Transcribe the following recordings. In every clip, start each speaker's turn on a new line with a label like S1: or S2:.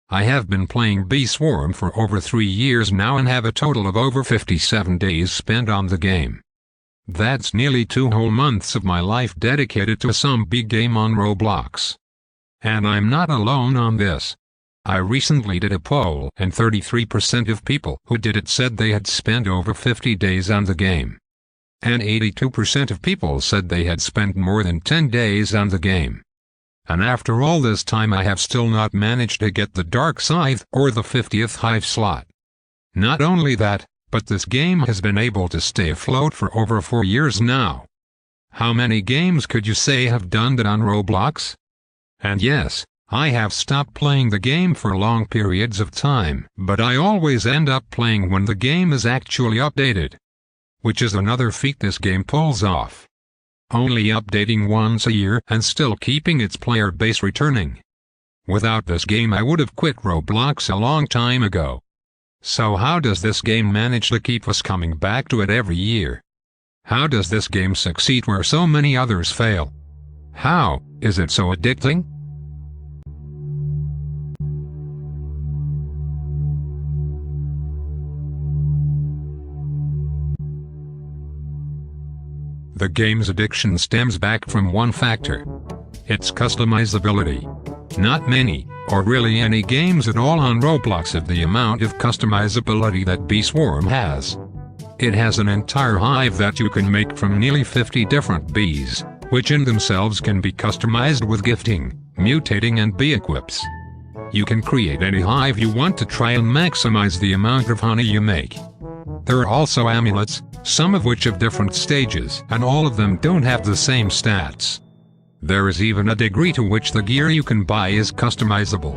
S1: I have been playing Bee Swarm for over 3 years now and have a total of over 57 days spent on the game. That's nearly 2 whole months of my life dedicated to some big game on Roblox. And I'm not alone on this. I recently did a poll and 33% of people who did it said they had spent over 50 days on the game. And 82% of people said they had spent more than 10 days on the game. And after all this time I have still not managed to get the Dark Scythe or the 50th Hive slot. Not only that, but this game has been able to stay afloat for over 4 years now. How many games could you say have done that on Roblox? And yes, I have stopped playing the game for long periods of time, but I always end up playing when the game is actually updated. Which is another feat this game pulls off. Only updating once a year and still keeping its player base returning. Without this game I would have quit Roblox a long time ago. So how does this game manage to keep us coming back to it every year? How does this game succeed where so many others fail? How is it so addicting? The game's addiction stems back from one factor. Its customizability. Not many, or really any games at all on Roblox have the amount of customizability that Bee Swarm has. It has an entire hive that you can make from nearly 50 different bees, which in themselves can be customized with gifting, mutating and bee equips. You can create any hive you want to try and maximize the amount of honey you make. There are also amulets, some of which have different stages, and all of them don't have the same stats. There is even a degree to which the gear you can buy is customizable.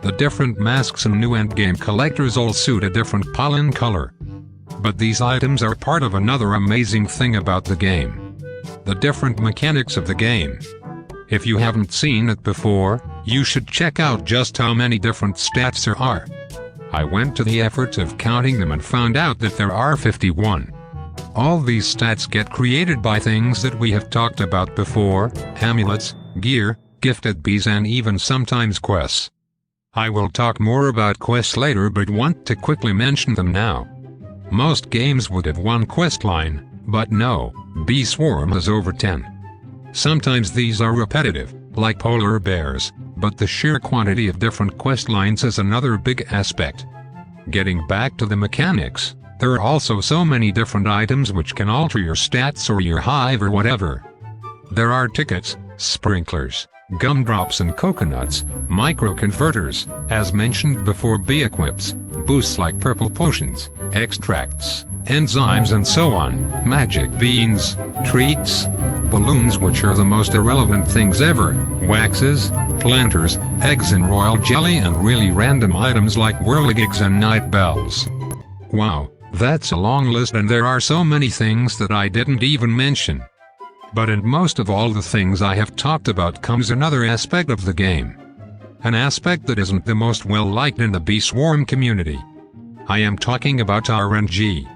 S1: The different masks and new endgame collectors all suit a different pollen color. But these items are part of another amazing thing about the game. The different mechanics of the game. If you haven't seen it before, you should check out just how many different stats there are. I went to the effort of counting them and found out that there are 51. All these stats get created by things that we have talked about before: amulets, gear, gifted bees and even sometimes quests. I will talk more about quests later but want to quickly mention them now. Most games would have one quest line, but no, Bee Swarm has over 10. Sometimes these are repetitive, like polar bears, but the sheer quantity of different quest lines is another big aspect. Getting back to the mechanics, there are also so many different items which can alter your stats or your hive or whatever. There are tickets, sprinklers, gumdrops and coconuts, micro-converters, as mentioned before, bee equips, boosts like purple potions, extracts, enzymes and so on, magic beans, treats, balloons which are the most irrelevant things ever, waxes, planters, eggs and royal jelly and really random items like whirligigs and night bells. Wow, that's a long list and there are so many things that I didn't even mention. But in most of all the things I have talked about comes another aspect of the game. An aspect that isn't the most well liked in the Bee Swarm community. I am talking about RNG.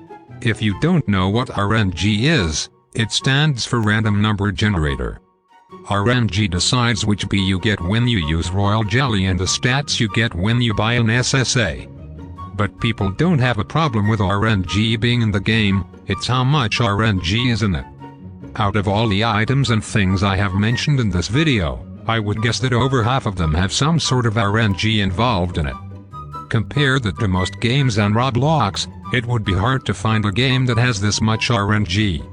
S1: If you don't know what RNG is, it stands for Random Number Generator. RNG decides which bee you get when you use royal jelly and the stats you get when you buy an SSA. But people don't have a problem with RNG being in the game, it's how much RNG is in it. Out of all the items and things I have mentioned in this video, I would guess that over half of them have some sort of RNG involved in it. Compare that to most games on Roblox, it would be hard to find a game that has this much RNG.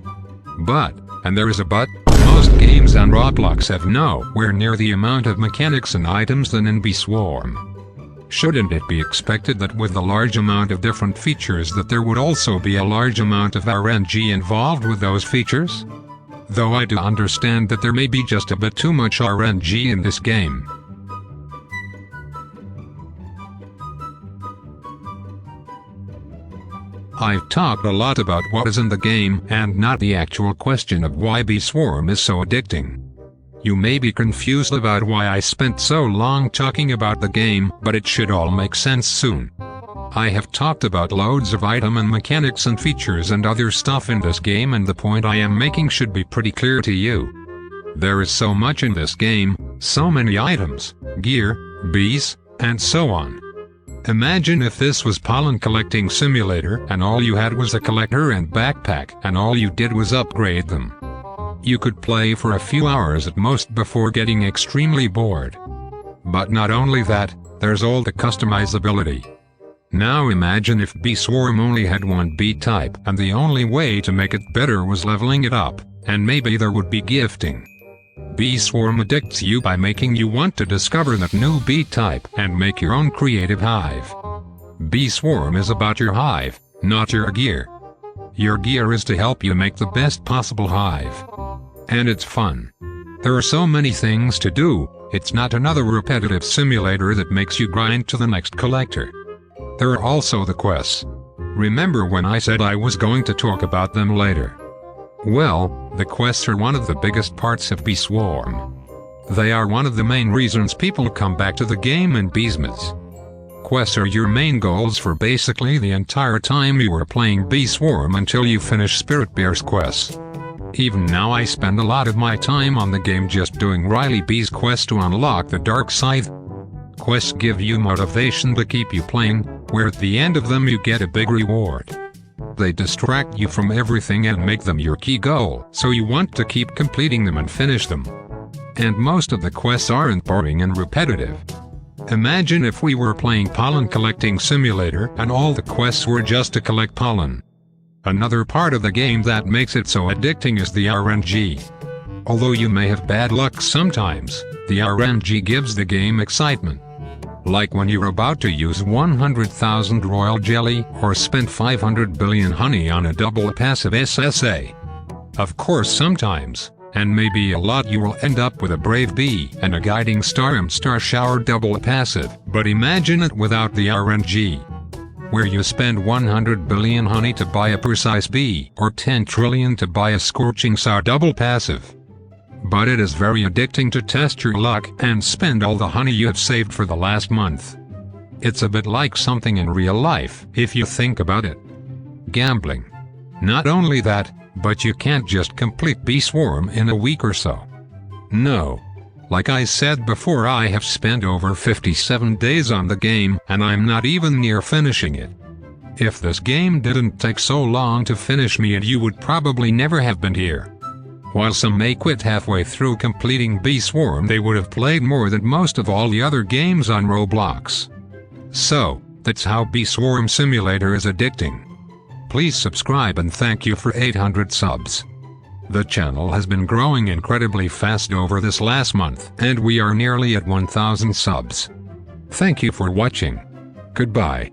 S1: But, and there is a but, most games on Roblox have nowhere near the amount of mechanics and items than in Bee Swarm. Shouldn't it be expected that with the large amount of different features that there would also be a large amount of RNG involved with those features? Though I do understand that there may be just a bit too much RNG in this game. I've talked a lot about what is in the game and not the actual question of why Bee Swarm is so addicting. You may be confused about why I spent so long talking about the game, but it should all make sense soon. I have talked about loads of item and mechanics and features and other stuff in this game, and the point I am making should be pretty clear to you. There is so much in this game, so many items, gear, bees, and so on. Imagine if this was pollen collecting simulator and all you had was a collector and backpack and all you did was upgrade them. You could play for a few hours at most before getting extremely bored. But not only that, there's all the customizability. Now imagine if Bee Swarm only had one bee type and the only way to make it better was leveling it up, and maybe there would be gifting. Bee Swarm addicts you by making you want to discover that new bee type and make your own creative hive. Bee Swarm is about your hive, not your gear. Your gear is to help you make the best possible hive. And it's fun. There are so many things to do, it's not another repetitive simulator that makes you grind to the next collector. There are also the quests. Remember when I said I was going to talk about them later? Well, the quests are one of the biggest parts of Bee Swarm. They are one of the main reasons people come back to the game in Beesmas. Quests are your main goals for basically the entire time you are playing Bee Swarm until you finish Spirit Bear's quests. Even now I spend a lot of my time on the game just doing Riley Bee's quest to unlock the Dark Scythe. Quests give you motivation to keep you playing, where at the end of them you get a big reward. They distract you from everything and make them your key goal, so you want to keep completing them and finish them. And most of the quests aren't boring and repetitive. Imagine if we were playing Pollen Collecting Simulator and all the quests were just to collect pollen. Another part of the game that makes it so addicting is the RNG. Although you may have bad luck sometimes, the RNG gives the game excitement. Like when you're about to use 100,000 royal jelly or spend 500 billion honey on a double passive SSA. Of course sometimes, and maybe a lot, you will end up with a brave bee and a guiding star and star shower double passive, but imagine it without the RNG. Where you spend 100 billion honey to buy a precise bee or 10 trillion to buy a scorching star double passive. But it is very addicting to test your luck and spend all the honey you have saved for the last month. It's a bit like something in real life, if you think about it. Gambling. Not only that, but you can't just complete Bee Swarm in a week or so. No. Like I said before, I have spent over 57 days on the game and I'm not even near finishing it. If this game didn't take so long to finish me, and you would probably never have been here. While some may quit halfway through completing Bee Swarm, they would have played more than most of all the other games on Roblox. So, that's how Bee Swarm Simulator is addicting. Please subscribe and thank you for 800 subs. The channel has been growing incredibly fast over this last month, and we are nearly at 1,000 subs. Thank you for watching. Goodbye.